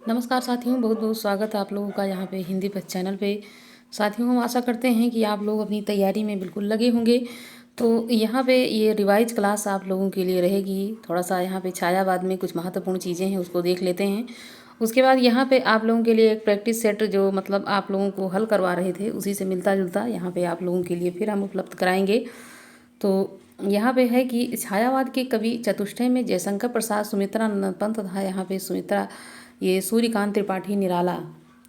नमस्कार साथियों, बहुत बहुत स्वागत है आप लोगों का यहाँ पे हिंदी पर चैनल पे। साथियों, हम आशा करते हैं कि आप लोग अपनी तैयारी में बिल्कुल लगे होंगे। तो यहाँ पे ये रिवाइज क्लास आप लोगों के लिए रहेगी। थोड़ा सा यहाँ पे छायावाद में कुछ महत्वपूर्ण चीज़ें हैं, उसको देख लेते हैं। उसके बाद यहाँ पे आप लोगों के लिए एक प्रैक्टिस सेट जो मतलब आप लोगों को हल करवा रहे थे, उसी से मिलता जुलता यहाँ पे आप लोगों के लिए फिर हम उपलब्ध कराएंगे। तो यहाँ पे है कि छायावाद के कवि चतुष्टय में जयशंकर प्रसाद, सुमित्रा नंदन पंत तथा यहाँ पे सुमित्रा ये सूर्यकांत त्रिपाठी निराला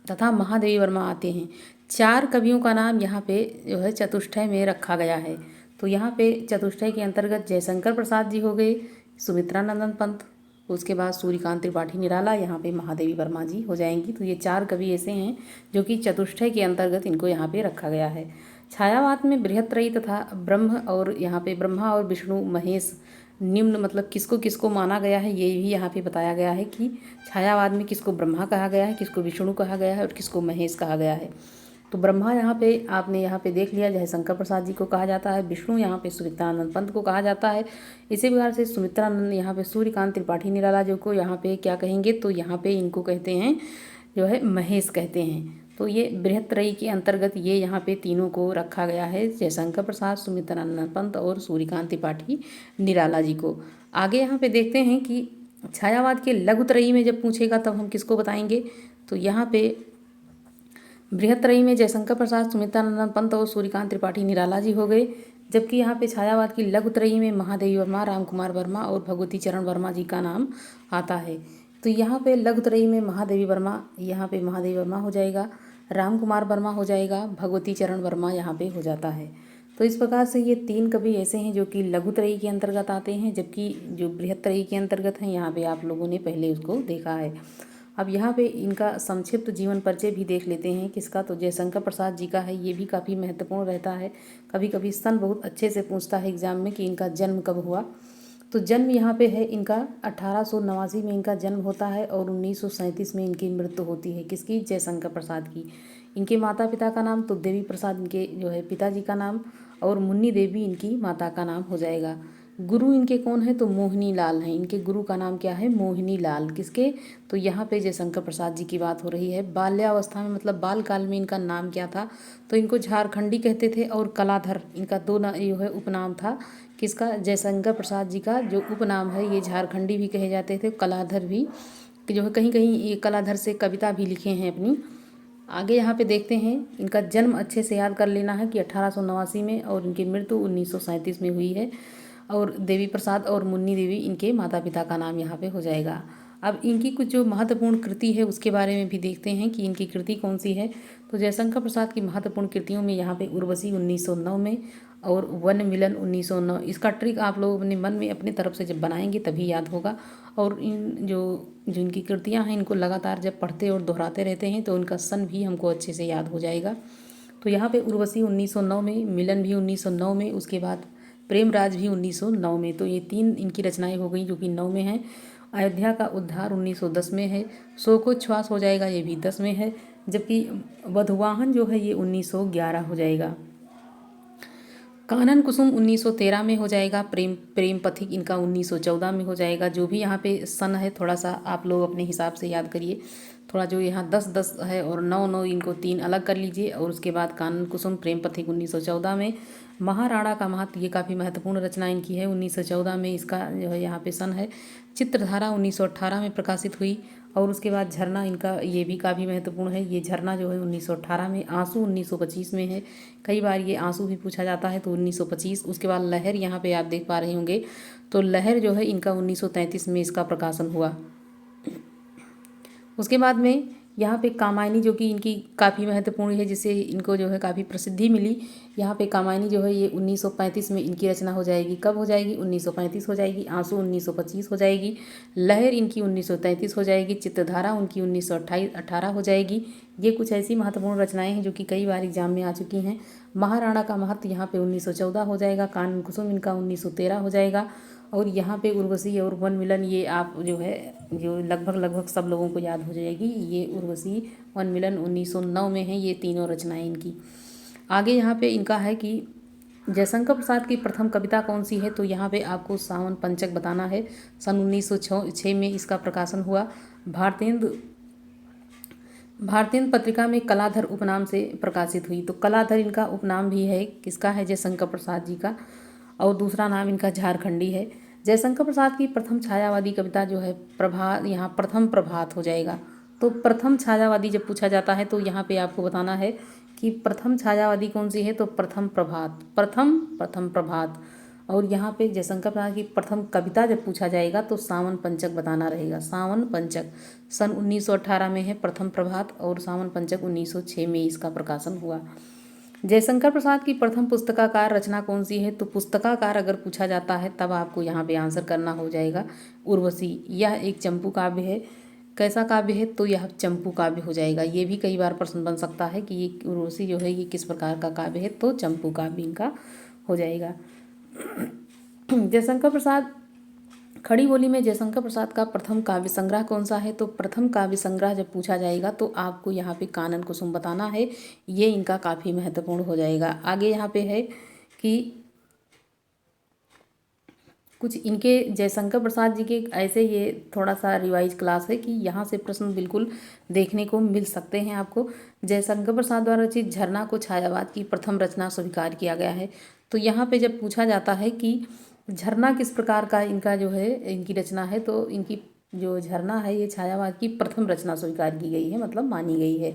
तथा महादेवी वर्मा आते हैं। 4 कवियों का नाम यहाँ पे जो है चतुष्टय में रखा गया है। तो यहाँ पे चतुष्टय के अंतर्गत जयशंकर प्रसाद जी हो गए, सुमित्रा नंदन पंत, उसके बाद सूर्यकांत त्रिपाठी निराला, यहाँ पे महादेवी वर्मा जी हो जाएंगी। तो ये 4 कवि ऐसे हैं जो कि चतुष्टय के अंतर्गत इनको यहाँ पे रखा गया है। छायावाद में बृहत्त्रयी तथा ब्रह्म और यहाँ पे ब्रह्मा और विष्णु महेश निम्न मतलब किसको किसको माना गया है, ये भी यहाँ पे बताया गया है कि छायावाद में किसको ब्रह्मा कहा गया है, किसको विष्णु कहा गया है और किसको महेश कहा गया है। तो ब्रह्मा यहाँ पे आपने यहाँ पे देख लिया, जयशंकर प्रसाद जी को कहा जाता है। विष्णु यहाँ पे सुमित्रानंद पंत को कहा जाता है। इसी प्रकार से सुमित्रानंद यहाँ पे सूर्यकांत त्रिपाठी निराला जो को यहाँ पे क्या कहेंगे, तो यहाँ पे इनको कहते हैं जो है महेश कहते हैं। तो ये बृहत्त्रयी के अंतर्गत ये यहाँ पे तीनों को रखा गया है, जयशंकर प्रसाद, सुमित्रानंद पंत और सूर्यकांत त्रिपाठी निराला जी को। आगे यहाँ पे देखते हैं कि छायावाद के लघुत्रयी में जब पूछेगा तब हम किसको बताएंगे। तो यहाँ पे बृहत्त्रयी में जयशंकर प्रसाद, सुमित्रानंद पंत और सूर्यकांत त्रिपाठी निराला जी हो गए। जबकि यहाँ पे छायावाद की लघुत्रयी में महादेवी वर्मा, रामकुमार वर्मा और भगवती चरण वर्मा जी का नाम आता है। तो यहाँ पे लघुत्रयी में महादेवी वर्मा, यहाँ पे महादेवी वर्मा हो जाएगा, रामकुमार वर्मा हो जाएगा, भगवती चरण वर्मा यहाँ पे हो जाता है। तो इस प्रकार से ये 3 कवि ऐसे हैं जो कि लघुत्रयी के अंतर्गत आते हैं, जबकि जो बृहत्त्रयी के अंतर्गत हैं यहाँ पे आप लोगों ने पहले उसको देखा है। अब यहाँ पे इनका संक्षिप्त जीवन परिचय भी देख लेते हैं किसका। तो जयशंकर प्रसाद जी का है, ये भी काफ़ी महत्वपूर्ण रहता है। कभी कभी सन बहुत अच्छे से पूछता है एग्जाम में कि इनका जन्म कब हुआ। तो जन्म यहाँ पे है इनका 1889 में इनका जन्म होता है और 1937 में इनकी मृत्यु होती है। किसकी? जयशंकर प्रसाद की। इनके माता पिता का नाम तो देवी प्रसाद इनके जो है पिताजी का नाम, और मुन्नी देवी इनकी माता का नाम हो जाएगा। गुरु इनके कौन है? तो मोहिनी लाल हैं। इनके गुरु का नाम क्या है? मोहिनी लाल। किसके? तो यहाँ पे जयशंकर प्रसाद जी की बात हो रही है। बाल्यावस्था में मतलब बाल काल में इनका नाम क्या था? तो इनको झारखंडी कहते थे और कलाधर इनका दो जो है उपनाम था। किसका? जयशंकर प्रसाद जी का जो उपनाम है ये झारखंडी भी कहे जाते थे, कलाधर भी, जो है कहीं कहीं ये कलाधर से कविता भी लिखे हैं अपनी। आगे यहाँ पे देखते हैं, इनका जन्म अच्छे से याद कर लेना है कि 1889 में, और इनकी मृत्यु 1937 में हुई है। और देवी प्रसाद और मुन्नी देवी इनके माता पिता का नाम यहाँ पे हो जाएगा। अब इनकी कुछ जो महत्वपूर्ण कृति है उसके बारे में भी देखते हैं कि इनकी कृति कौन सी है। तो जयशंकर प्रसाद की महत्वपूर्ण कृतियों में यहाँ पे उर्वशी 1909 में और वन मिलन 1909। इसका ट्रिक आप लोग अपने मन में अपनी तरफ से जब बनाएंगे तभी याद होगा। और इन जो जो इनकी कृतियाँ हैं इनको लगातार जब पढ़ते और दोहराते रहते हैं तो उनका सन भी हमको अच्छे से याद हो जाएगा। तो यहाँ पे उर्वशी 1909 में, मिलन भी 1909 में, उसके बाद प्रेमराज भी 1909 में। तो ये 3 इनकी रचनाएं हो गई जो कि 9 में हैं। अयोध्या का उद्धार 1910 में है। शोकोच्छ्वास हो जाएगा, ये भी 10 में है। जबकि वधुवाहन जो है ये 1911 हो जाएगा। कानन कुसुम 1913 में हो जाएगा। प्रेम पथिक इनका 1914 में हो जाएगा। जो भी यहाँ पे सन है थोड़ा सा आप लोग अपने हिसाब से याद करिए। थोड़ा जो यहाँ 10-10 है और 9-9 इनको 3 अलग कर लीजिए। और उसके बाद कानन कुसुम, प्रेम पथिक 1914 में। महाराणा का महत्व, ये काफ़ी महत्वपूर्ण रचना इनकी है, 1914 में इसका जो है यहाँ पे सन है। चित्रधारा 1918 में प्रकाशित हुई। और उसके बाद झरना इनका, ये भी काफ़ी महत्वपूर्ण है। ये झरना जो है 1918 में। आंसू 1925 में है, कई बार ये आंसू भी पूछा जाता है तो 1925। उसके बाद लहर यहाँ पे आप देख पा रहे होंगे, तो लहर जो है इनका 1933 में इसका प्रकाशन हुआ। उसके बाद में यहाँ पे कामायनी जो कि इनकी काफ़ी महत्वपूर्ण है, जिससे इनको जो है काफ़ी प्रसिद्धि मिली। यहाँ पे कामायनी जो है ये 1935 में इनकी रचना हो जाएगी। कब हो जाएगी? 1935 हो जाएगी। आंसू 1925 हो जाएगी। लहर इनकी 1933 हो जाएगी। चित्रधारा उनकी 1918 हो जाएगी। ये कुछ ऐसी महत्वपूर्ण रचनाएं हैं जो कि कई बार एग्जाम में आ चुकी हैं। महाराणा का महत्व यहाँ पे 1914 हो जाएगा। कानन कुसुम इनका 1913 हो जाएगा। और यहाँ पे उर्वशी और वन मिलन ये आप जो है जो लगभग सब लोगों को याद हो जाएगी। ये उर्वशी, वन मिलन 1909 में है, ये तीनों रचनाएं इनकी। आगे यहाँ पे इनका है कि जयशंकर प्रसाद की प्रथम कविता कौन सी है। तो यहाँ पे आपको सावन पंचक बताना है। सन 1906 में इसका प्रकाशन हुआ। भारतेंदु भारतीय पत्रिका में कलाधर उपनाम से प्रकाशित हुई। तो कलाधर इनका उपनाम भी है, किसका है? जयशंकर प्रसाद जी का, और दूसरा नाम इनका झारखंडी है। जयशंकर प्रसाद की प्रथम छायावादी कविता जो है प्रभात, यहाँ प्रथम प्रभात हो जाएगा। तो प्रथम छायावादी जब पूछा जाता है तो यहाँ पे आपको बताना है कि प्रथम छायावादी कौन सी है, तो प्रथम प्रभात, प्रथम प्रभात। और यहाँ पे जयशंकर प्रसाद की प्रथम कविता जब पूछा जाएगा तो सावन पंचक बताना रहेगा। सावन पंचक सन 1918 में है प्रथम प्रभात, और सावन पंचक 1906 में इसका प्रकाशन हुआ। जयशंकर प्रसाद की प्रथम पुस्तकाकार रचना कौन सी है? तो पुस्तकाकार अगर पूछा जाता है तब आपको यहाँ पे आंसर करना हो जाएगा उर्वशी। यह एक चंपू काव्य है। कैसा काव्य है? तो यह चंपू काव्य हो जाएगा। ये भी कई बार प्रश्न बन सकता है कि ये उर्वशी जो है ये किस प्रकार का काव्य है, तो चंपू काव्य इनका हो जाएगा। जयशंकर प्रसाद, खड़ी बोली में जयशंकर प्रसाद का प्रथम काव्य संग्रह कौन सा है? तो प्रथम काव्य संग्रह जब पूछा जाएगा तो आपको यहाँ पे कानन कुसुम बताना है। ये इनका काफ़ी महत्वपूर्ण हो जाएगा। आगे यहाँ पे है कि कुछ इनके जयशंकर प्रसाद जी के ऐसे, ये थोड़ा सा रिवाइज क्लास है कि यहाँ से प्रश्न बिल्कुल देखने को मिल सकते हैं आपको। जयशंकर प्रसाद द्वारा रचित झरना को छायावाद की प्रथम रचना स्वीकार किया गया है। तो यहाँ पे जब पूछा जाता है कि झरना किस प्रकार का इनका जो है इनकी रचना है, तो इनकी जो झरना है ये छायावाद की प्रथम रचना स्वीकार की गई है, मतलब मानी गई है।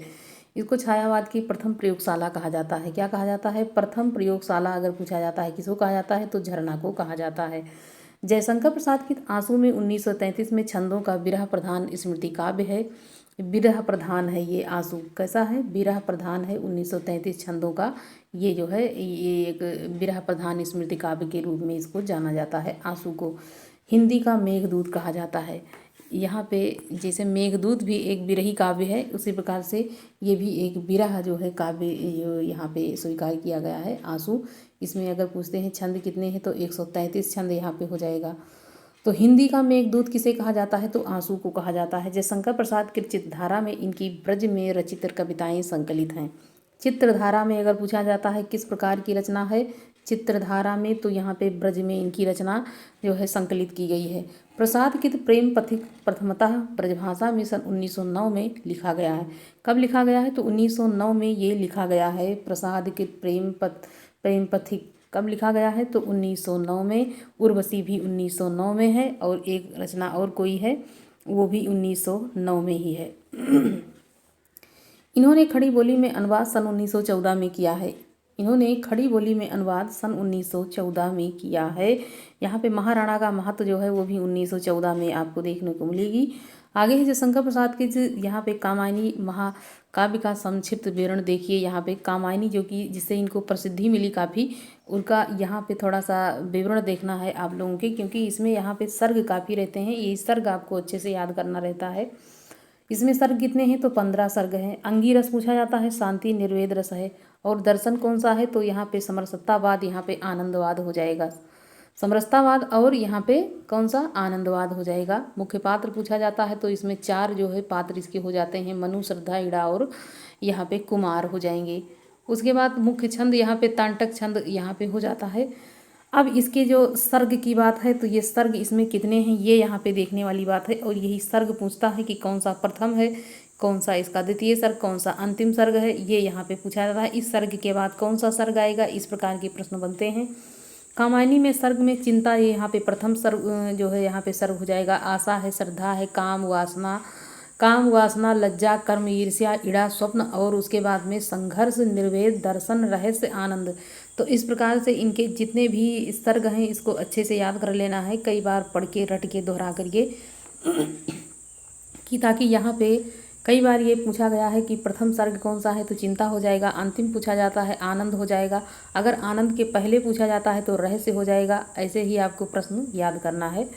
इसको छायावाद की प्रथम प्रयोगशाला कहा जाता है। क्या कहा जाता है? प्रथम प्रयोगशाला अगर पूछा जाता है किसको कहा जाता है, तो झरना को कहा जाता है। जयशंकर प्रसाद की आंसू में 1933 में छंदों का विरह प्रधान स्मृति काव्य है। विरह प्रधान है ये आंसू, कैसा है? विरह प्रधान है। 1933 छंदों का ये जो है ये एक विरह प्रधान स्मृति काव्य के रूप में इसको जाना जाता है आंसू को। हिंदी का मेघदूत कहा जाता है। यहाँ पे जैसे मेघदूत भी एक विरही काव्य है, उसी प्रकार से ये भी एक विरह जो है काव्य जो यहाँ पे स्वीकार किया गया है आंसू। इसमें अगर पूछते हैं छंद कितने हैं, तो 133 छंद यहाँ पे हो जाएगा। तो हिंदी का मेघदूत किसे कहा जाता है? तो आंसू को कहा जाता है। जयशंकर प्रसाद की चित्रधारा में इनकी ब्रज में रचित कविताएं संकलित हैं। चित्रधारा में अगर पूछा जाता है किस प्रकार की रचना है चित्रधारा में, तो यहाँ पे ब्रज में इनकी रचना जो है संकलित की गई है। प्रसाद कृत प्रेम पथिक प्रथमतः ब्रजभाषा में सन 1909 में लिखा गया है। कब लिखा गया है? तो 1909 में ये लिखा गया है। प्रसाद कृत प्रेम पथिक कब लिखा गया है? तो 1909 में। उर्वशी भी 1909 में है, और एक रचना और कोई है वो भी 1909 में ही है। इन्होंने खड़ी बोली में अनुवाद सन 1914 में किया है। इन्होंने खड़ी बोली में अनुवाद सन 1914 में किया है। यहाँ पे महाराणा का महत्व जो है वो भी 1914 में आपको देखने को मिलेगी। आगे है जयशंकर प्रसाद के यहाँ पे कामायनी महाकाव्य का संक्षिप्त विवरण देखिए। यहाँ पे कामायनी जो कि जिससे इनको प्रसिद्धि मिली काफ़ी, उनका यहाँ पे थोड़ा सा विवरण देखना है आप लोगों के, क्योंकि इसमें यहाँ पे सर्ग काफ़ी रहते हैं। ये सर्ग आपको अच्छे से याद करना रहता है। इसमें सर्ग कितने हैं? तो 15 सर्ग हैं। अंगी रस पूछा जाता है, शांति निर्वेद रस है। और दर्शन कौन सा है? तो यहाँ पे समरसत्तावाद, यहाँ पे आनंदवाद हो जाएगा। समरसतावाद और यहाँ पे कौन सा? आनंदवाद हो जाएगा। मुख्य पात्र पूछा जाता है तो इसमें 4 जो है पात्र इसके हो जाते हैं, मनु, श्रद्धा, इड़ा और यहाँ पे कुमार हो जाएंगे। उसके बाद मुख्य छंद यहाँ पे तांटक छंद यहाँ पे हो जाता है। अब इसके जो सर्ग की बात है तो ये सर्ग इसमें कितने हैं ये यहाँ पे देखने वाली बात है। और यही सर्ग पूछता है कि कौन सा प्रथम है, कौन सा इसका द्वितीय सर्ग, कौन सा अंतिम सर्ग है, ये यहाँ पे पूछा जाता है। इस सर्ग के बाद कौन सा सर्ग आएगा, इस प्रकार के प्रश्न बनते हैं। कामायनी में सर्ग में चिंता, ये यहाँ पे प्रथम सर्ग जो है यहाँ पे सर्ग हो जाएगा। आशा है, श्रद्धा है, काम वासना, लज्जा, कर्म, ईर्ष्या, इड़ा, स्वप्न, और उसके बाद में संघर्ष, निर्वेद, दर्शन, रहस्य, आनंद। तो इस प्रकार से इनके जितने भी सर्ग हैं इसको अच्छे से याद कर लेना है, कई बार पढ़ के रट के दोहरा करके कि ताकि यहाँ पे कई बार ये पूछा गया है कि प्रथम सर्ग कौन सा है, तो चिंता हो जाएगा। अंतिम पूछा जाता है आनंद हो जाएगा। अगर आनंद के पहले पूछा जाता है तो रहस्य हो जाएगा। ऐसे ही आपको प्रश्न याद करना है।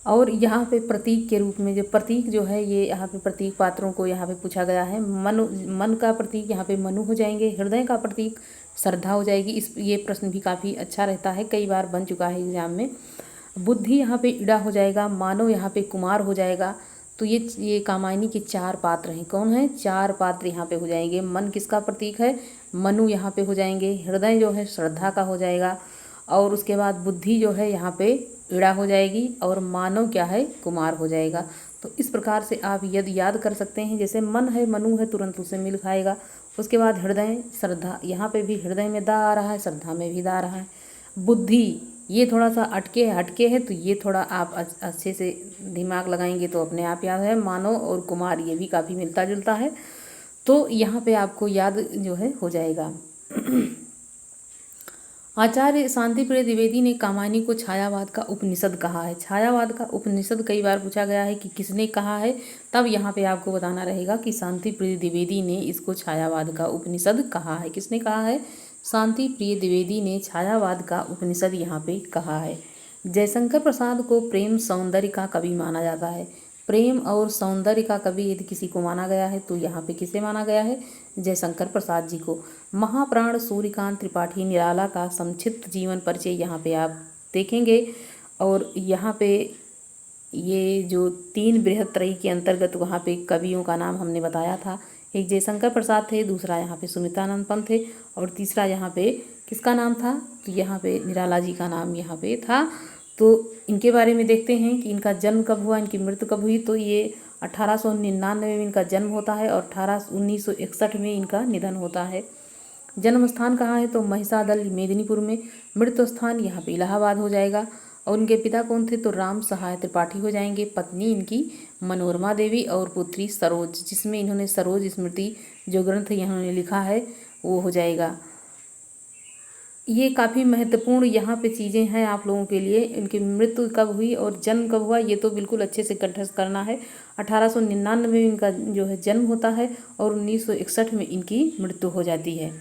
और यहाँ पे प्रतीक के रूप में जो प्रतीक जो है ये यहाँ पे प्रतीक पात्रों को यहाँ पे पूछा गया है। मन का प्रतीक यहाँ पे मनु हो जाएंगे। हृदय का प्रतीक श्रद्धा हो जाएगी। ये प्रश्न भी काफ़ी अच्छा रहता है, कई बार बन चुका है एग्जाम में। बुद्धि यहाँ पे इड़ा हो जाएगा। मानव यहाँ पे कुमार हो जाएगा। तो ये कामायनी के 4 पात्र हैं। कौन है? 4 पात्र यहाँ पे हो जाएंगे। मन किसका प्रतीक है? मनु यहाँ पे हो जाएंगे। हृदय जो है श्रद्धा का हो जाएगा। और उसके बाद बुद्धि जो है यहाँ पे इड़ा हो जाएगी। और मानव क्या है? कुमार हो जाएगा। तो इस प्रकार से आप यदि याद कर सकते हैं, जैसे मन है मनु है तुरंत उसे मिल खाएगा। उसके बाद हृदय श्रद्धा, यहाँ पे भी हृदय में दा आ रहा है, श्रद्धा में भी दा आ रहा है। बुद्धि ये थोड़ा सा हटके है, तो ये थोड़ा आप अच्छे से दिमाग लगाएंगे तो अपने आप याद है। मानव और कुमार ये भी काफ़ी मिलता जुलता है, तो यहाँ पे आपको याद जो है हो जाएगा। आचार्य शांतिप्रिय द्विवेदी ने कामायनी को छायावाद का उपनिषद कहा है। छायावाद का उपनिषद कई बार पूछा गया है कि किसने कहा है, तब यहाँ पे आपको बताना रहेगा कि शांतिप्रिय द्विवेदी ने इसको छायावाद का उपनिषद कहा है। किसने कहा है? शांतिप्रिय द्विवेदी ने छायावाद का उपनिषद यहाँ पे कहा है। जयशंकर प्रसाद को प्रेम सौंदर्य का कवि माना जाता है। प्रेम और सौंदर्य का कवि यदि किसी को माना गया है तो यहाँ पे किसे माना गया है? जयशंकर प्रसाद जी को। महाप्राण सूर्यकांत त्रिपाठी निराला का संक्षिप्त जीवन परिचय यहाँ पे आप देखेंगे। और यहाँ पे ये जो 3 बृहत्त्रयी के अंतर्गत वहाँ पे कवियों का नाम हमने बताया था। एक जयशंकर प्रसाद थे, दूसरा यहाँ पे सुमित्रानंद पंत थे, और तीसरा यहाँ पे किसका नाम था? तो यहाँ पे निराला जी का नाम यहाँ पे था। तो इनके बारे में देखते हैं कि इनका जन्म कब हुआ, इनकी मृत्यु कब हुई। तो ये 1899 में इनका जन्म होता है और 1961 में इनका निधन होता है। जन्म स्थान कहाँ है? तो महिषादल मेदिनीपुर में। मृत्यु स्थान यहाँ पे इलाहाबाद हो जाएगा। और इनके पिता कौन थे? तो राम सहाय त्रिपाठी हो जाएंगे। पत्नी इनकी मनोरमा देवी और पुत्री सरोज, जिसमें इन्होंने सरोज स्मृति जो ग्रंथ इन्होंने लिखा है वो हो जाएगा। ये काफ़ी महत्वपूर्ण यहाँ पे चीज़ें हैं आप लोगों के लिए। इनकी मृत्यु कब हुई और जन्म कब हुआ ये तो बिल्कुल अच्छे से कंठस्थ करना है। 1899 में इनका जो है जन्म होता है और 1961 में इनकी मृत्यु हो जाती है।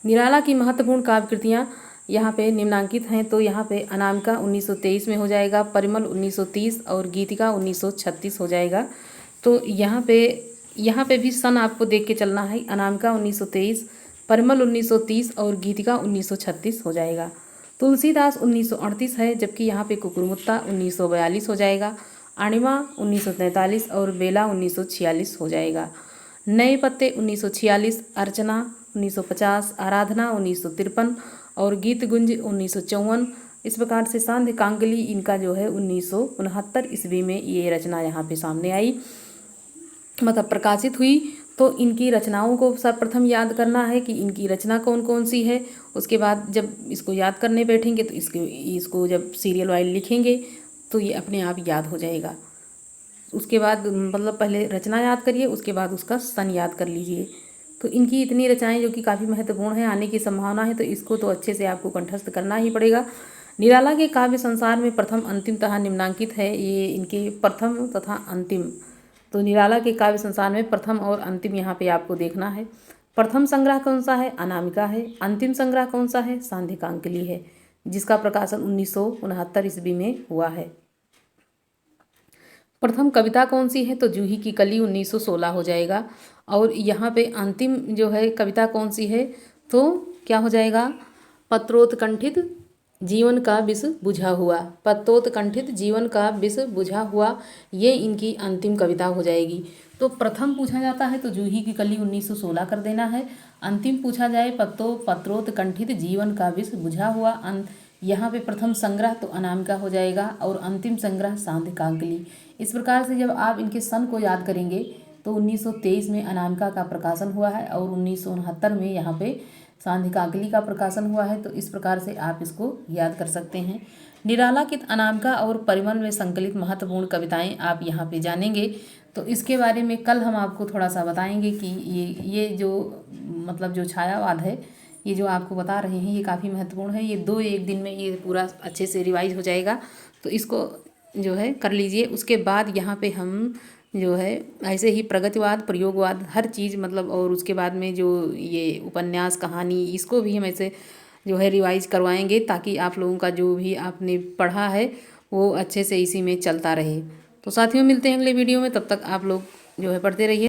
निराला की महत्वपूर्ण काव्य कृतियाँ यहाँ पे निम्नांकित हैं। तो यहाँ पे अनामिका 1923 में हो जाएगा, परिमल 1930 और गीतिका 1936 हो जाएगा। तो यहाँ पे भी सन आपको देख के चलना है। अनामिका 1923, परिमल 1930 और गीतिका 1936 हो जाएगा। तुलसीदास 1938 है, जबकि यहाँ पे कुकुरमुत्ता 1942 हो जाएगा। अणिमा 1943 और बेला 1946 हो जाएगा। नए पत्ते 1946, अर्चना 1950, आराधना 1953 और गीत गुंज 1954। इस प्रकार से सांध्य कांगली इनका जो है 1969 ईस्वी में ये रचना यहाँ पे सामने आई, मतलब प्रकाशित हुई। तो इनकी रचनाओं को सर्वप्रथम याद करना है कि इनकी रचना कौन कौन सी है। उसके बाद जब इसको याद करने बैठेंगे तो इसको जब सीरियल वाइज लिखेंगे तो ये अपने आप याद हो जाएगा। उसके बाद मतलब पहले रचना याद करिए, उसके बाद उसका सन याद कर लीजिए। तो इनकी इतनी रचनाएं जो कि काफ़ी महत्वपूर्ण है, आने की संभावना है, तो इसको तो अच्छे से आपको कंठस्थ करना ही पड़ेगा। निराला के काव्य संसार में प्रथम अंतिम तथा निम्नांकित है। ये इनके प्रथम तथा अंतिम, तो निराला के काव्य संसार में प्रथम और अंतिम यहाँ पे आपको देखना है। प्रथम संग्रह कौन सा है? अनामिका है। अंतिम संग्रह कौन सा है? सांध्य कांकली है, जिसका प्रकाशन 1969 ईस्वी में हुआ है। प्रथम कविता कौन सी है? तो जूही की कली 1916 हो जाएगा। और यहाँ पे अंतिम जो है कविता कौन सी है? तो क्या हो जाएगा? पत्रोत्कंठित जीवन का विष बुझा हुआ। पत्रोत्कंठित जीवन का विष बुझा हुआ, ये इनकी अंतिम कविता हो जाएगी। तो प्रथम पूछा जाता है तो जूही की कली 1916 कर देना है। अंतिम पूछा जाए पत्रोत्कंठित जीवन का विष बुझा हुआ, यहाँ पे प्रथम संग्रह तो अनामिका हो जाएगा और अंतिम संग्रह सांध्य कांकली। इस प्रकार से जब आप इनके सन को याद करेंगे तो 1923 में अनामिका का प्रकाशन हुआ है और 1969 में यहाँ पे सांध्य कांकली का प्रकाशन हुआ है। तो इस प्रकार से आप इसको याद कर सकते हैं। निराला की अनामिका और परिमल में संकलित महत्वपूर्ण कविताएं आप यहाँ पे जानेंगे। तो इसके बारे में कल हम आपको थोड़ा सा बताएंगे कि ये जो मतलब जो छायावाद है, ये जो आपको बता रहे हैं, ये काफ़ी महत्वपूर्ण है। ये 2-1 दिन में ये पूरा अच्छे से रिवाइज हो जाएगा, तो इसको जो है कर लीजिए। उसके बाद यहाँ पे हम जो है ऐसे ही प्रगतिवाद, प्रयोगवाद, हर चीज़ मतलब, और उसके बाद में जो ये उपन्यास कहानी, इसको भी हम ऐसे जो है रिवाइज करवाएंगे, ताकि आप लोगों का जो भी आपने पढ़ा है वो अच्छे से इसी में चलता रहे। तो साथियों, मिलते हैं अगले वीडियो में, तब तक आप लोग जो है पढ़ते रहिए।